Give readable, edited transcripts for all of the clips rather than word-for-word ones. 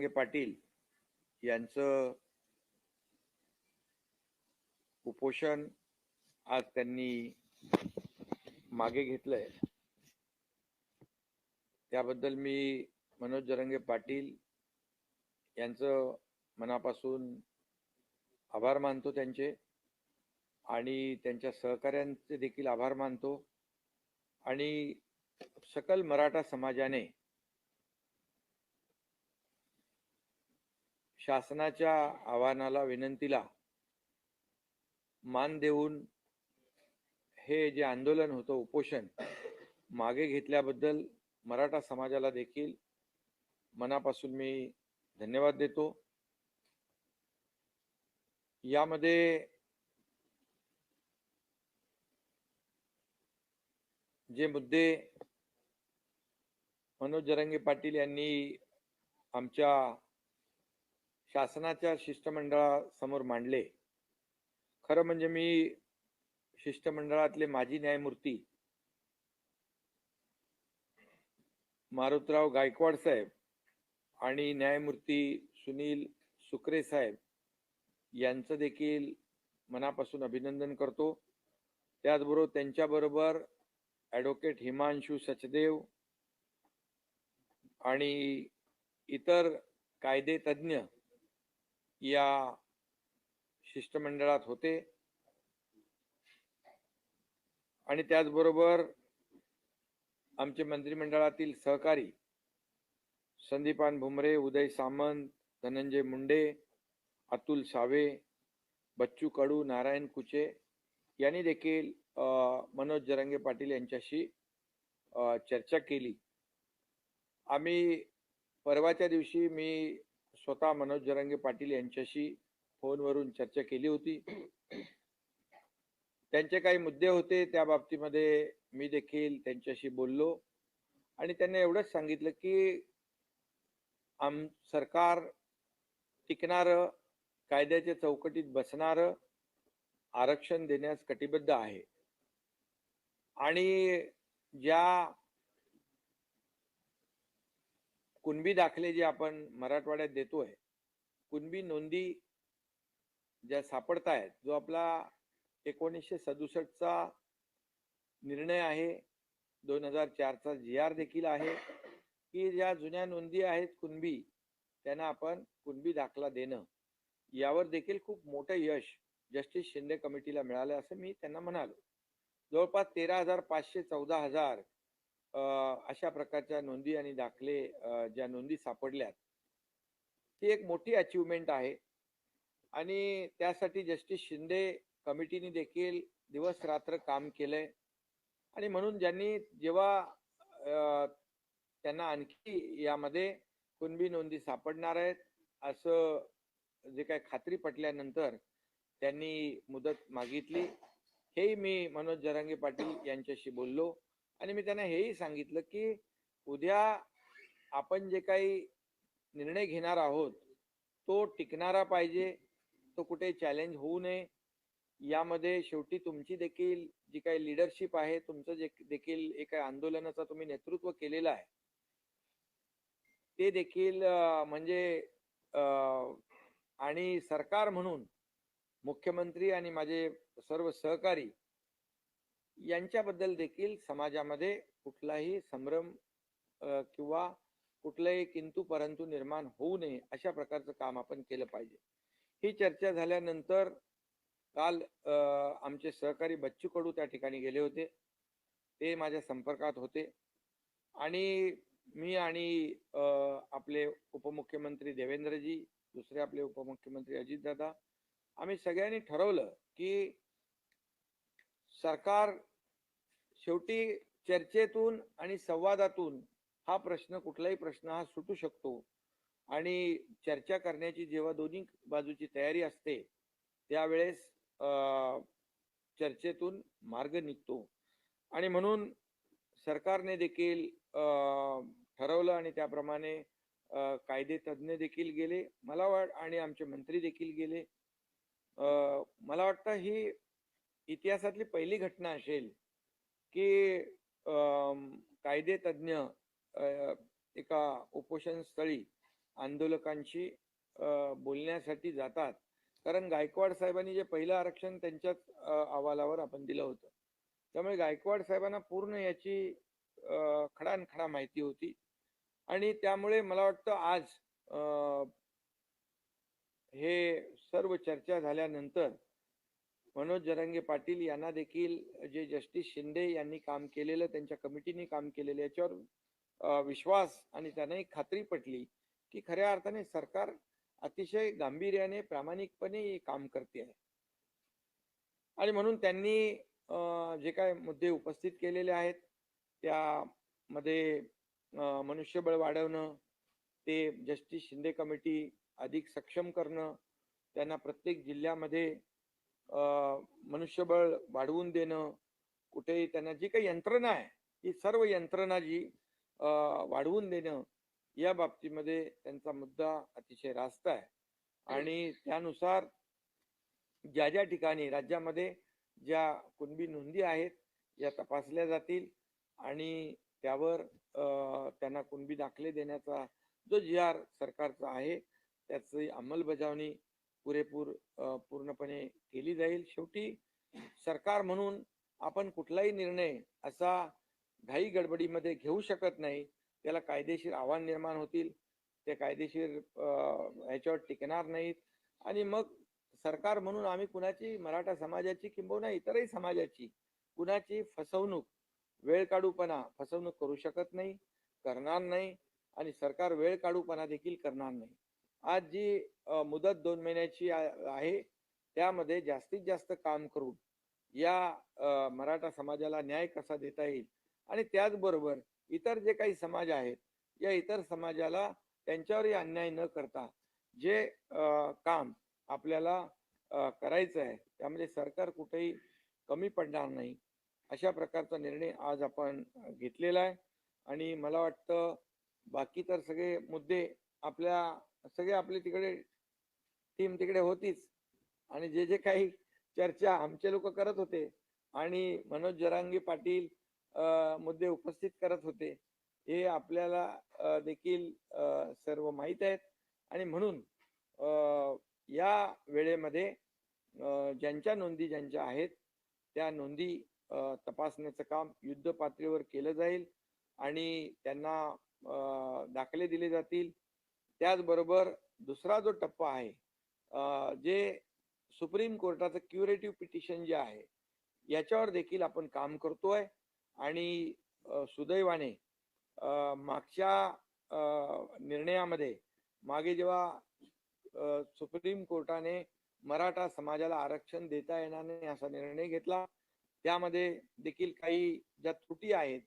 पाटील यांचं उपोषण आज त्यांनी मागे घेतलंय, त्याबद्दल मी मनोज जरांगे पाटील यांचं मनापासून आभार मानतो त्यांचे, आणि त्यांच्या सहकाऱ्यांचे देखील आभार मानतो। आणि सकल मराठा समाजाने शासनाच्या आव्हानाला, विनंतीला मान देऊन हे जे आंदोलन होतं, उपोषण मागे घेतल्याबद्दल मराठा समाजाला देखील मनापासून मी धन्यवाद देतो। यामध्ये जे मुद्दे मनोज जरांगे पाटील यांनी आमच्या शासनाच्या शिष्टमंडळासमोर मांडले, खरं म्हणजे मी शिष्टमंडळातले माजी न्यायमूर्ती मारुतराव गायकवाड साहेब आणि न्यायमूर्ती सुनील सुकरे साहेब यांचं देखील मनापासून अभिनंदन करतो। त्याचबरोबर त्यांच्याबरोबर ॲडव्होकेट हिमांशु सचदेव आणि इतर कायदे तज्ञ या शिष्टमंडळात होते, आणि त्याचबरोबर आमचे मंत्रिमंडळातील सहकारी संदीपान भुमरे, उदय सामंत, धनंजय मुंडे, अतुल सावे, बच्चू कडू, नारायण कुचे यांनी देखील मनोज जरांगे पाटील यांच्याशी चर्चा केली। आम्ही परवाच्या दिवशी मी स्वतः मनोज जरांगे पाटील यांच्याशी फोनवरून चर्चा केली होती। त्यांचे काही मुद्दे होते, त्या बाबतीमध्ये मी देखील त्यांच्याशी बोललो आणि त्यांना एवढंच सांगितलं की सरकार टिकणारं, कायद्याच्या चौकटीत बसणारं आरक्षण देण्यास कटिबद्ध आहे, आणि ज्या कुणबी दाखले जे आपण मराठवाड्यात देतोय, कुणबी नोंदी ज्या सापडत आहेत, जो आपला 1967 चा निर्णय आहे, 2004 चा GR देखील आहे की ज्या जुन्या नोंदी आहेत कुणबी, त्यांना आपण कुणबी दाखला देणं, यावर देखील खूप मोठं यश जस्टिस शिंदे कमिटीला मिळालं असं मी त्यांना म्हणालो। जवळपास 13,500 14,000 अशा प्रकारच्या नोंदी आणि दाखले ज्या नोंदी सापडल्यात, ती एक मोठी अचीवमेंट आहे, आणि त्यासाठी जस्टिस शिंदे कमिटीने देखील दिवस रात्र काम केलंय। आणि म्हणून ज्यांनी जेव्हा त्यांना आणखी यामध्ये कुणबी नोंदी सापडणार आहेत असं जे काही खात्री पटल्यानंतर त्यांनी मुदत मागितली। हेही मी मनोज जरांगे पाटील यांच्याशी बोललो, आणि मी त्यांना हेही सांगितलं की उद्या आपण जे काही निर्णय घेणार आहोत तो टिकणारा पाहिजे, तो कुठे चॅलेंज होऊ नये। यामध्ये शेवटी तुमची देखील जी काही लीडरशिप आहे, तुमचं जे देखील एका आंदोलनाचं तुम्ही नेतृत्व केलेलं आहे, ते देखील म्हणजे आणि सरकार म्हणून मुख्यमंत्री आणि माझे सर्व सहकारी यांच्याबद्दल देखील समाजामध्ये कुठलाही संभ्रम किंवा कुठलाही किंतु परंतु निर्माण होऊ नये, अशा प्रकारचं काम आपण केलं पाहिजे। ही चर्चा झाल्यानंतर काल आमचे सहकारी बच्चू कडू त्या ठिकाणी गेले होते, ते माझ्या संपर्कात होते, आणि मी आणि आपले उपमुख्यमंत्री देवेंद्रजी, दुसरे आपले उपमुख्यमंत्री अजितदादा, आम्ही सगळ्यांनी ठरवलं की सरकार शेवटी चर्चेतून आणि संवादातून हा प्रश्न, कुठलाही प्रश्न हा सुटू शकतो, आणि चर्चा करण्याची जेव्हा दोन्ही बाजूची तयारी असते त्यावेळेस चर्चेतून मार्ग निघतो। आणि म्हणून सरकारने देखील ठरवलं, आणि त्याप्रमाणे कायदे तज्ञ देखील गेले, आणि आमचे मंत्री देखील गेले। मला वाटतं ही इतिहासातली पहिली घटना असेल की कायदे तज्ञ एका उपोषण स्थळी आंदोलकांशी बोलण्यासाठी जातात. कारण गायकवाड साहेबांनी जे पहिलं आरक्षण त्यांच्याच अहवालावर आपण दिलं होतं, त्यामुळे गायकवाड साहेबांना पूर्ण याची खडानखडा माहिती होती. आणि त्यामुळे मला वाटतं आज हे सर्व चर्चा झाल्यानंतर मनोज जरांगे पाटील यांना देखील जे जस्टिस शिंदे यांनी काम केलेलं, त्यांच्या कमिटीने काम केलेलं, याच्यावर विश्वास आणि त्यांनाही खात्री पटली की खऱ्या अर्थाने सरकार अतिशय गांभीर्याने प्रामाणिकपणे काम करते आहे. आणि म्हणून त्यांनी जे काय मुद्दे उपस्थित केलेले आहेत त्यामध्ये मनुष्यबळ वाढवणं, ते जस्टिस शिंदे कमिटी अधिक सक्षम करणं, त्यांना प्रत्येक जिल्ह्यामध्ये मनुष्यबळ वाढवून देणं, कुठेही त्यांना जी काही यंत्रणा आहे ही सर्व यंत्रणा जी वाढवून देणं, या बाबतीमध्ये त्यांचा मुद्दा अतिशय रास्त आहे. आणि त्यानुसार ज्या ज्या ठिकाणी राज्यामध्ये ज्या कुणबी नोंदी आहेत या तपासल्या जातील आणि त्यावर त्यांना कुणबी दाखले देण्याचा जो जी आर सरकारचा आहे त्याची अंमलबजावणी पूर्णपणे केली जाईल. शेवटी सरकार म्हणून आपण कुठलाही निर्णय असा घाई गडबडीमध्ये घेऊ शकत नाही. त्याला कायदेशीर आव्हान निर्माण होतील, ते कायदेशीर ह्याच्यावर टिकणार नाहीत. आणि मग सरकार म्हणून आम्ही कुणाची, मराठा समाजाची किंबहुना इतरही समाजाची कुणाची फसवणूक, वेळ काढूपणा फसवणूक करू शकत नाही, करणार नाही. आणि सरकार वेळ काढूपणा देखील करणार नाही. आज जी मुदत 2 महिन्याची आहे त्यामध्ये जास्तीत जास्त काम करून या मराठा समाजाला न्याय कसा देता येईल आणि त्याचबरोबर इतर जे काही समाज आहेत या इतर समाजाला त्यांच्यावरही अन्याय न करता जे काम आपल्याला करायचं आहे त्यामध्ये सरकार कुठेही कमी पडणार नाही, अशा प्रकारचा निर्णय आज आपण घेतलेला आहे. आणि मला वाटतं बाकी तर सगळे मुद्दे आपली तिकडे टीम तिकडे होतीच आणि जे जे काही चर्चा आमचे लोक करत होते आणि मनोज जरांगे पाटील मुद्दे उपस्थित करत होते हे आपल्याला देखील सर्व माहीत आहेत. आणि म्हणून या वेळेमध्ये ज्यांच्या नोंदी ज्यांच्या आहेत त्या नोंदी तपासण्याचं काम युद्ध पातळीवर केलं जाईल आणि त्यांना दाखले दिले जातील. त्याचबरोबर दुसरा जो टप्पा आहे जे सुप्रीम कोर्टाचं क्युरेटिव्ह पिटिशन जे आहे याच्यावर देखील आपण काम करतोय. आणि सुदैवाने मागच्या निर्णयामध्ये मागे जेव्हा सुप्रीम कोर्टाने मराठा समाजाला आरक्षण देता येणार नाही असा निर्णय घेतला, त्यामध्ये देखील काही ज्या त्रुटी आहेत,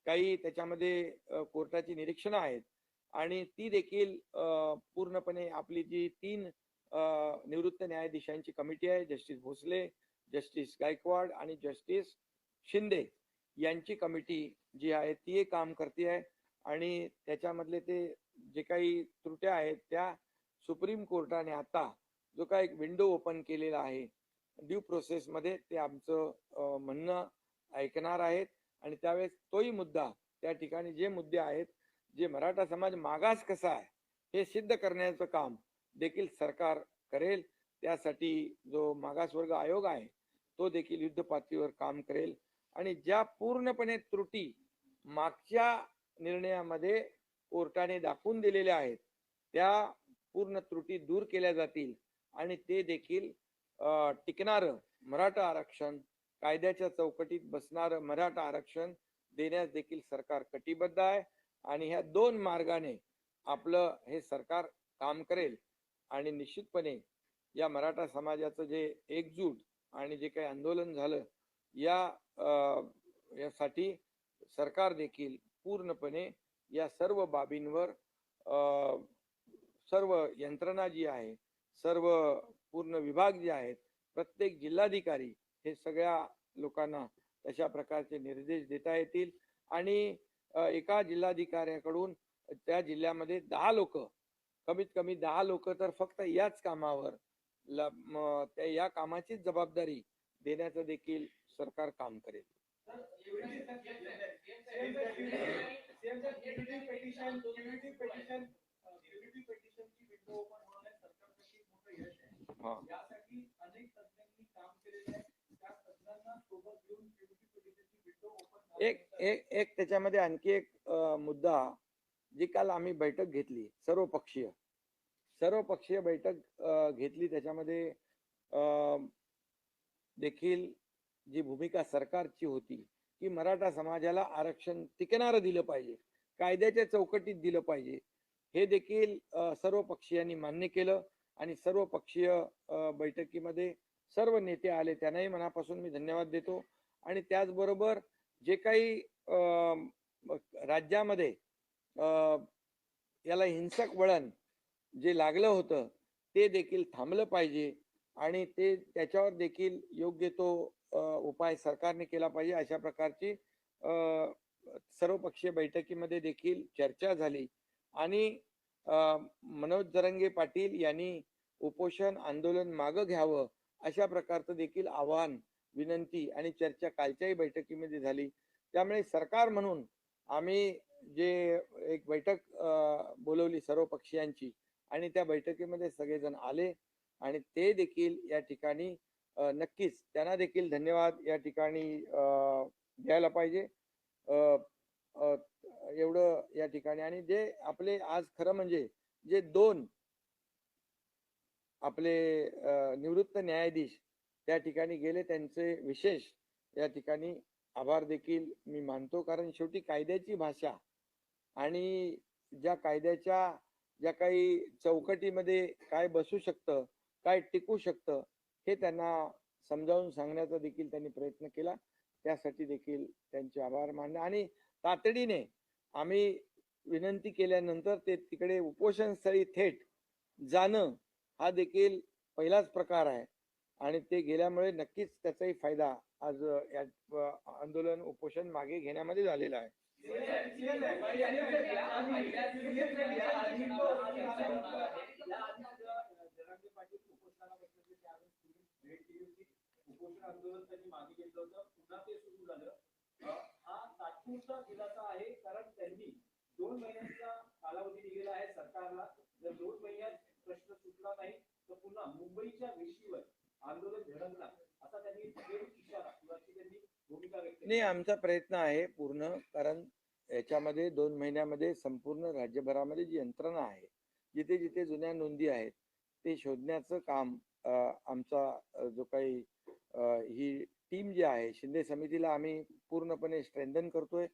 काही त्याच्यामध्ये कोर्टाची निरीक्षणं आहेत आणि ती देखील पूर्णपणे आपली जी 3 निवृत्त न्यायाधीशांची कमिटी आहे, जस्टिस भोसले, जस्टिस गायकवाड आणि जस्टिस शिंदे यांची कमिटी जी आहे ती काम करते आहे. आणि त्याच्यामधले ते जे काही त्रुट्या आहेत त्या सुप्रीम कोर्टाने आता जो काही एक विंडो ओपन केलेला आहे ड्यू प्रोसेसमध्ये, ते आमचं म्हणणं ऐकणार आहेत. आणि त्यावेळेस तोही मुद्दा, त्या ठिकाणी जे मुद्दे आहेत, जे मराठा समाज मागास कसा आहे हे सिद्ध करण्याचं काम देखील सरकार करेल. त्यासाठी जो मागासवर्ग आयोग आहे तो देखील युद्ध पातळीवर काम करेल. आणि ज्या पूर्णपणे त्रुटी मागच्या निर्णयामध्ये कोर्टाने दाखवून दिलेल्या आहेत त्या पूर्ण त्रुटी दूर केल्या जातील आणि ते देखील टिकणारं मराठा आरक्षण, कायद्याच्या चौकटीत बसणारं मराठा आरक्षण देण्यास देखील सरकार कटिबद्ध आहे. आणि ह्या 2 मार्गाने आपलं हे सरकार काम करेल. आणि निश्चितपणे या मराठा समाजाचं जे एकजूट आणि जे काही आंदोलन झालं यासाठी सरकार देखील पूर्णपणे या सर्व बाबींवर सर्व यंत्रणा जी आहे, सर्व पूर्ण विभाग जे आहेत, प्रत्येक जिल्हाधिकारी हे सगळ्या लोकांना तशा प्रकारचे निर्देश देता येतील. आणि एका जिल्हाधिकाऱ्याकडून त्या जिल्ह्यामध्ये 10 लोक, कमीत कमी 10 लोक तर फक्त याच कामावर या कामाची जबाबदारी देण्याचं देखील सरकार काम करेल. प्युरिटी पेटिशनची विंडो ओपन होणं हे सरकारसाठी एक मोठं यश आहे. हा यासाठी अनेक तज्ञांनी काम केलेलं आहे. त्या तज्ञांना सोबत घेऊन प्युरिटी पेटिशनची विंडो ओपन एक एक एक त्याच्यामध्ये आणखी एक मुद्दा, जी काल आम्ही बैठक घेतली सर्वपक्षीय बैठक घेतली, त्याच्यामध्ये देखील जी भूमिका सरकारची होती की मराठा समाजाला आरक्षण टिकणारं दिलं पाहिजे, कायद्याच्या चौकटीत दिलं पाहिजे, हे देखील सर्व पक्षीयांनी मान्य केलं. आणि सर्व पक्षीय बैठकीमध्ये सर्व नेते आले, त्यांनाही मनापासून मी धन्यवाद देतो. आणि त्याचबरोबर जे काही राज्यामध्ये याला हिंसक वळण जे लागलं होतं ते देखील थांबलं पाहिजे आणि ते त्याच्यावर देखील योग्य तो उपाय सरकारने केला पाहिजे, अशा प्रकारची सर्वपक्षीय बैठकीमध्ये देखील चर्चा झाली. आणि मनोज जरांगे पाटील यांनी उपोषण आंदोलन मागं घ्यावं, अशा प्रकारचं देखील आवाहन, विनंती आणि चर्चा कालच्याही बैठकीमध्ये झाली. त्यामुळे सरकार म्हणून आम्ही जे एक बैठक बोलवली सर्व पक्षीयांची, आणि त्या बैठकीमध्ये सगळेजण आले आणि ते देखील या ठिकाणी नक्कीच त्यांना देखील धन्यवाद या ठिकाणी द्यायला पाहिजे. एवढं या ठिकाणी. आणि जे आपले आज खरं म्हणजे जे दोन आपले निवृत्त न्यायाधीश त्या ठिकाणी गेले, त्यांचे विशेष या ठिकाणी आभार देखील मी मानतो. कारण शेवटी कायद्याची भाषा आणि ज्या कायद्याच्या ज्या काही चौकटीमध्ये काय बसू शकतं, काय टिकू शकतं, हे त्यांना समजावून सांगण्याचा देखील त्यांनी प्रयत्न केला. त्यासाठी देखील त्यांचे आभार मानले. आणि तातडीने आम्ही विनंती केल्यानंतर ते तिकडे उपोषणस्थळी थेट जाणं हा देखील पहिलाच प्रकार आहे. आणि ते गेल्यामुळे नक्कीच त्याचाही फायदा आज या आंदोलन उपोषण मागे घेण्यामध्ये झालेला आहे. उपोषण आंदोलन त्यांनी मागे घेतलं होतं, पुन्हा ते सुरू झालं. हा तात्पुरता दिलासा आहे, कारण त्यांनी 2 महिन्यांचा कालावधी दिलेला आहे सरकारला. जर 2 महिन्यात प्रश्न सुटला नाही तर पुन्हा मुंबईच्या वेशीवर आंदोलन झळकणार, असा त्यांनी इशारा किंवा त्यांनी भूमिका व्यक्त केली. नाही, आमचा प्रयत्न आहे पूर्ण, कारण याच्यामध्ये 2 महिन्यामध्ये संपूर्ण राज्यभरामध्ये जी यंत्रणा आहे, जिथे जिथे जुन्या नोंदी आहेत ते शोधण्याचं काम आमचा जो काही ही टीम जी आहे शिंदे समितीला आम्ही पूर्णपणे स्ट्रेंथन करतोय,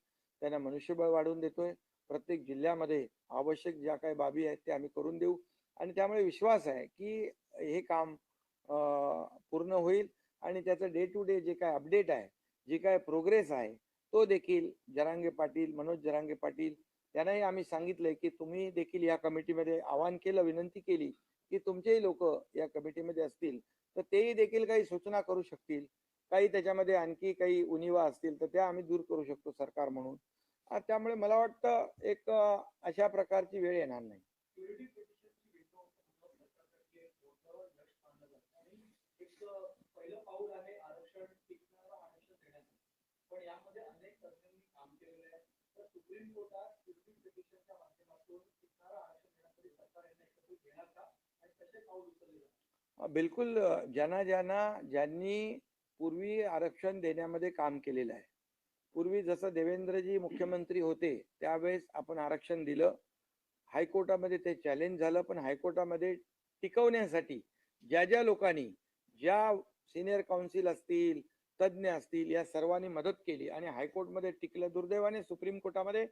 त्यांना मनुष्यबळ वाढवून देतोय. प्रत्येक जिल्ह्यामध्ये आवश्यक ज्या काही बाबी आहेत ते आम्ही करून देऊ. आणि त्यामुळे विश्वास आहे की हे काम पूर्ण होईल. आणि त्याचं डे टू डे जे काय अपडेट आहे, जी काय प्रोग्रेस आहे, तो देखील मनोज जरांगे पाटील त्यांनाही आम्ही सांगितलंय की तुम्ही देखील या कमिटीमध्ये आवाहन केलं, विनंती केली की तुमचेही लोक या कमिटीमध्ये असतील तर तेही देखील काही सूचना करू शकतील, काही त्याच्यामध्ये आणखी काही उणिवा असतील तर त्या आम्ही दूर करू शकतो सरकार म्हणून. त्यामुळे मला वाटतं एक अशा प्रकारची वेळ येणार नाही. पहिलं पाऊल आहे आरक्षण, टिकणारं आरक्षण देण्याचं. पण यामध्ये अनेक तज्ञांनी काम केलेलं आहे. तर सुप्रीम कोर्टात प्युरिटी पिटिशनच्या माध्यमातून टिकणारं आरक्षण देण्यासाठी सरकार यांना एकत्रित घेणार का, आणि कसे पाऊल उचलले जातात? बिलकुल. ज्यांनी पूर्वी आरक्षण देण्यामध्ये काम केलेलं आहे, पूर्वी जसं देवेंद्रजी मुख्यमंत्री होते त्यावेळेस आपण आरक्षण दिलं, हायकोर्टामध्ये ते चॅलेंज झालं, पण हायकोर्टामध्ये टिकवण्यासाठी ज्या ज्या लोकांनी, ज्या सिनियर काउन्सिल असतील, तज्ज्ञ असतील, या सर्वांनी मदत केली आणि हायकोर्टमध्ये टिकलं. दुर्दैवाने सुप्रीम कोर्टामध्ये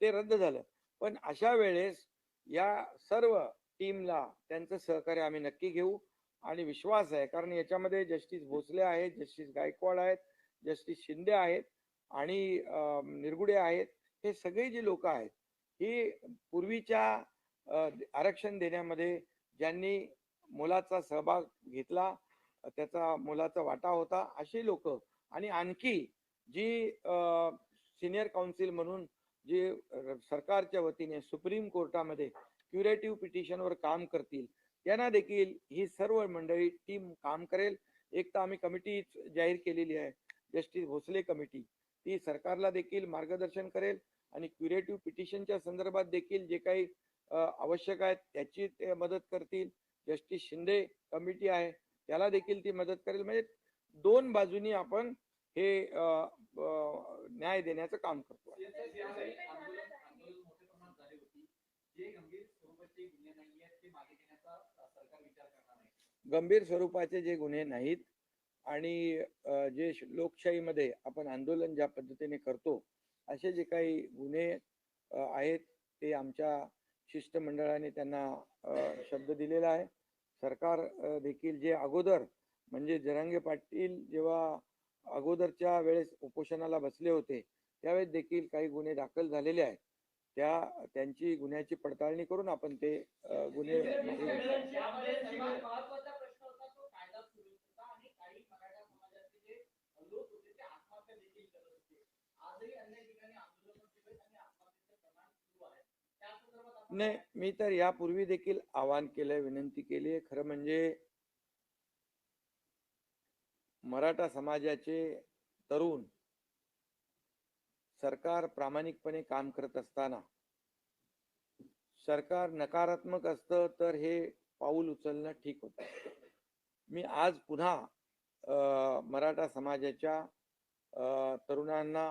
ते रद्द झालं. पण अशा वेळेस या सर्व टीमला त्यांचं सहकार्य आम्ही नक्की घेऊ. आणि विश्वास आहे, कारण याच्यामध्ये जस्टिस भोसले आहेत, जस्टिस गायकवाड आहेत, जस्टिस शिंदे आहेत आणि निरगुडे आहेत. हे सगळे जे लोक आहेत, ही पूर्वीच्या आरक्षण देण्यामध्ये ज्यांनी मोलाचा सहभाग घेतला, त्याचा मोलाचा वाटा होता, अशी लोक. आणि आणखी जी सिनियर काउन्सिल म्हणून जे सरकारच्या वतीने सुप्रीम कोर्टामध्ये क्युरेटिव्ह पिटिशनवर काम करतील, त्यांना देखील ही सर्व मंडळी टीम काम करेल. एक तर आम्ही कमिटी जाहीर केलेली आहे, जस्टिस भोसले कमिटी, ती सरकारला देखील मार्गदर्शन करेल. आणि क्युरेटिव्ह पिटिशनच्या संदर्भात देखील जे काही आवश्यक आहे त्याची ते मदत करतील. जस्टिस शिंदे कमिटी आहे त्याला देखील ती मदत करेल. म्हणजे दोन बाजूनी आपण हे न्याय देण्याचं काम करतो. यावेळी आंदोलन मोठ्या प्रमाणात झाली होती. जे गंभीर स्वरूपाचे गुन्हे नाही आहेत ते मागे घेण्याचा सरकार विचार करणार आहे. गंभीर स्वरूपाचे जे गुन्हे नाहीत आणि जे लोकशाहीमध्ये आपण आंदोलन ज्या पद्धतीने करतो असे जे काही गुन्हे आहेत ते आमच्या शिष्टमंडळाने त्यांना शब्द दिलेला आहे. सरकार देखील जे अगोदर म्हणजे जरांगे पाटील जेव्हा अगोदरच्या वेळेस उपोषणाला बसले होते त्यावेळेस देखील काही गुन्हे दाखल झालेले आहेत. त्यांची गुन्ह्याची पडताळणी करून आपण ते गुन्हे यामध्ये सर्वात महत्त्वाचा प्रश्न होता तो कायदा सुव्यवस्था आणि काही मराठा समाजाचे जे लोक होते ते आत्महत्या देखील करत होते. आजही अनेक ठिकाणी आंदोलन होते आणि आत्महत्येचे प्रमाण सुरू आहे. त्या संदर्भात आपण नाही, मी तर यापूर्वी देखील आवाहन केलंय, विनंती केली आहे. खरं म्हणजे मराठा समाजाचे तरुण सरकार प्रामाणिकपणे काम करत असताना सरकार नकारात्मक असतं तर हे पाऊल उचलणं ठीक होतं. मी आज पुन्हा मराठा समाजाच्या तरुणांना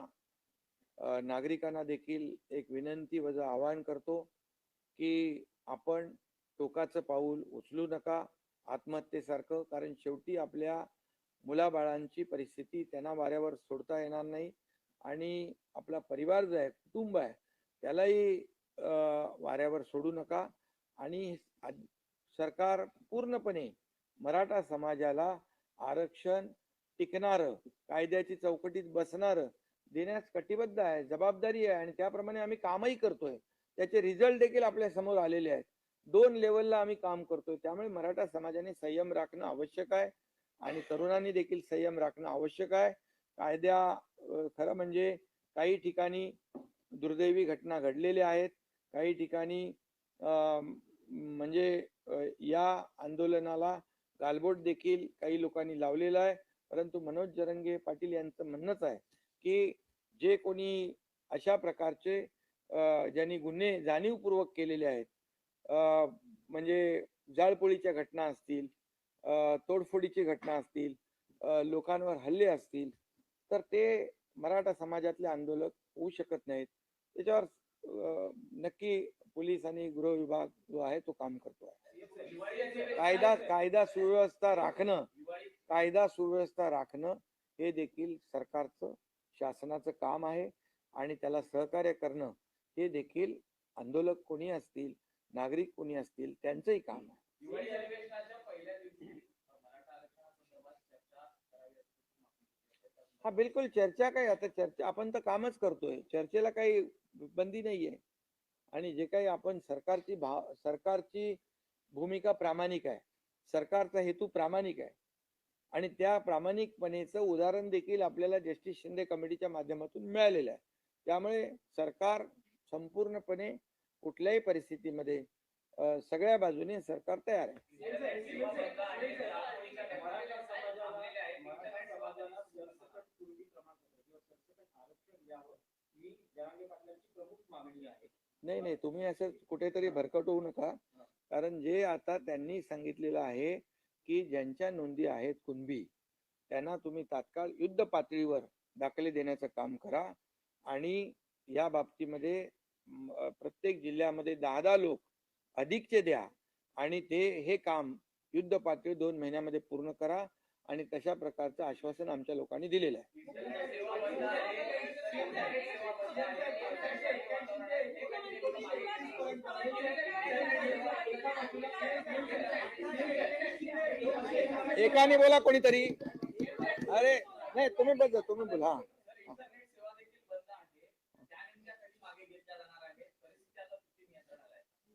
नागरिकांना देखील एक विनंती वजा आवाहन करतो की आपण टोकाचं पाऊल उचलू नका आत्महत्येसारखं. कारण शेवटी आपल्या मुलाबाळांची परिस्थिती त्यांना वाऱ्यावर सोडता येणार नाही आणि आपला परिवार जो आहे, कुटुंब आहे, त्यालाही वाऱ्यावर सोडू नका. आणि सरकार पूर्णपणे मराठा समाजाला आरक्षण टिकणारं, कायद्याची चौकटीत बसणारं देण्यास कटिबद्ध आहे, जबाबदारी आहे आणि त्याप्रमाणे आम्ही कामही करतोय. त्याचे रिझल्ट देखील आपल्या समोर आलेले आहेत. 2 लेवलला आम्ही काम करतोय. त्यामुळे मराठा समाजाने संयम राखणं आवश्यक आहे आणि तरुणांनी देखील संयम राखणं आवश्यक आहे. खरं म्हणजे काही ठिकाणी दुर्दैवी घटना घडलेल्या आहेत. काही ठिकाणी म्हणजे या आंदोलनाला गालबोट देखील काही लोकांनी लावलेला आहे. परंतु मनोज जरांगे पाटील यांचं म्हणणंच आहे की जे कोणी अशा प्रकारचे ज्यांनी गुन्हे जाणीवपूर्वक केलेले आहेत, म्हणजे जाळपोळीच्या घटना असतील, तोडफोडीची घटना असतील, लोकांवर हल्ले असतील, तर ते मराठा समाजातले आंदोलक होऊ शकत नाहीत. त्याच्यावर नक्की पोलीस आणि गृह विभाग जो आहे तो काम करतो आहे. कायदा सुव्यवस्था राखणं हे देखील सरकारचं शासनाचं काम आहे आणि त्याला सहकार्य करणं हे देखील आंदोलक कोणी असतील, नागरिक कोणी असतील, त्यांचंही काम आहे. दिवाळी अधिवेशनाच्या पहिल्या दिवशी मराठा आरक्षणासंदर्भात चर्चा करावी असं हा, बिलकुल चर्चा काय, आता चर्चा आपण तर कामच करतोय, चर्चेला काही बंदी नाहीये. आणि जे काही आपण सरकारची भूमिका प्रामाणिक आहे, सरकारचा हेतू प्रामाणिक आहे आणि त्या प्रामाणिकपणेचं उदाहरण देखील आपल्याला जस्टिस शिंदे कमिटीच्या माध्यमातून मिळालेलं आहे. त्यामुळे सरकार संपूर्णपणे कुठल्याही परिस्थितीमध्ये सगळ्या बाजूने सरकार तयार आहे. नाही नाही, तुम्ही असं कुठेतरी भरकट होऊ नका. कारण जे आता त्यांनी सांगितलेलं आहे की ज्यांच्या नोंदी आहेत कुणबी, त्यांना तुम्ही तात्काळ युद्ध पातळीवर दाखले देण्याचं काम करा आणि या बाबतीमध्ये प्रत्येक जिल्ह्यामध्ये 10-10 लोक अधिकचे द्या आणि हे काम युद्ध पातळी 2 महिन्यामध्ये पूर्ण करा आणि तशा प्रकारचं आश्वासन आमच्या लोकांनी दिलेलं आहे. एकाने बोला कोणीतरी. अरे नाही, तुम्ही बोला.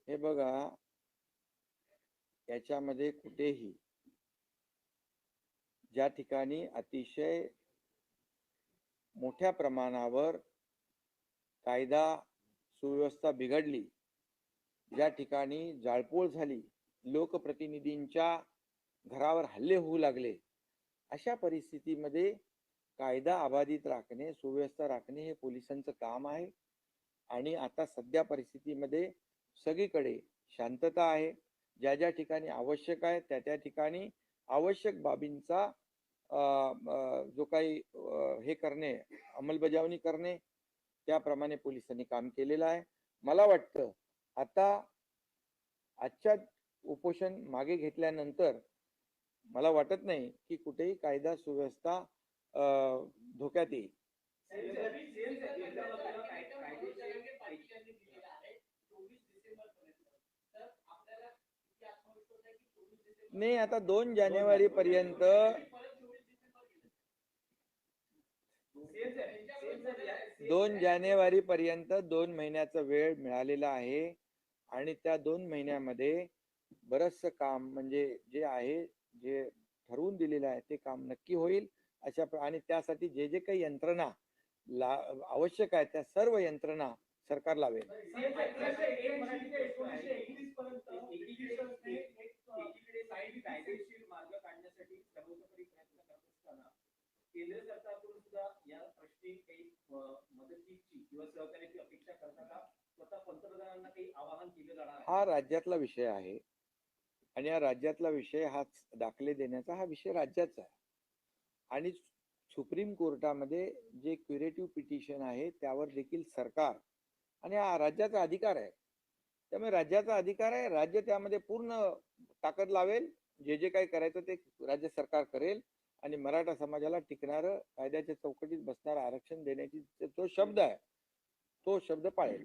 हे बघा, याच्यामध्ये कुठेही ज्या ठिकाणी अतिशय मोठ्या प्रमाणावर कायदा सुव्यवस्था बिघडली, ज्या ठिकाणी जाळपोळ झाली, लोकप्रतिनिधींच्या घरावर हल्ले होऊ लागले, अशा परिस्थितीमध्ये कायदा अबाधित राखणे, सुव्यवस्था राखणे हे पोलिसांचं काम आहे. आणि आता सध्या परिस्थितीमध्ये सगळीकडे शांतता आहे. ज्या ज्या ठिकाणी आवश्यक आहे त्या त्या ठिकाणी आवश्यक बाबींचा जो काही हे करणे, अंमलबजावणी करणे, त्याप्रमाणे पोलिसांनी काम केलेलं आहे. मला वाटतं आता आजच्या उपोषण मागे घेतल्यानंतर मला वाटत नाही की कुठेही कायदा सुव्यवस्था धोक्यात येईल. नाही, आता 2 जानेवारी पर्यंत 2 जानेवारी पर्यंत 2 महिन्याचा वेळ मिळालेला आहे आणि त्या 2 महिन्यामध्ये बरचसं काम म्हणजे जे आहे, जे ठरवून दिलेलं आहे ते काम नक्की होईल. आणि त्यासाठी जे जे काही यंत्रणा आवश्यक आहे त्या सर्व यंत्रणा सरकार लावेल. कायदेशीर मार्ग काढण्यासाठी सर्वतोपरी प्रयत्न करत असताना केंद्र सरकारकडून सुद्धा या प्रश्नी काही मदतीची किंवा सहकार्याची अपेक्षा करताना स्वतः पंतप्रधानांना काही आवाहन केलं जाणार आहे? हा राज्यातला विषय आहे आणि या राज्यातला विषय हा दाखले देण्याचा हा विषय राज्याचा आहे आणि सुप्रीम कोर्टामध्ये जे क्युरेटिव्ह पिटिशन आहे त्यावर देखील सरकार आणि हा राज्याचा अधिकार आहे. त्यामुळे राज्याचा अधिकार आहे, राज्य त्यामध्ये पूर्ण ताकद लावेल. जे जे काही करायचं ते राज्य सरकार करेल आणि मराठा समाजाला टिकणारं कायद्याच्या चौकटीत बसणारं आरक्षण देण्याची जो शब्द आहे तो शब्द पाळेल.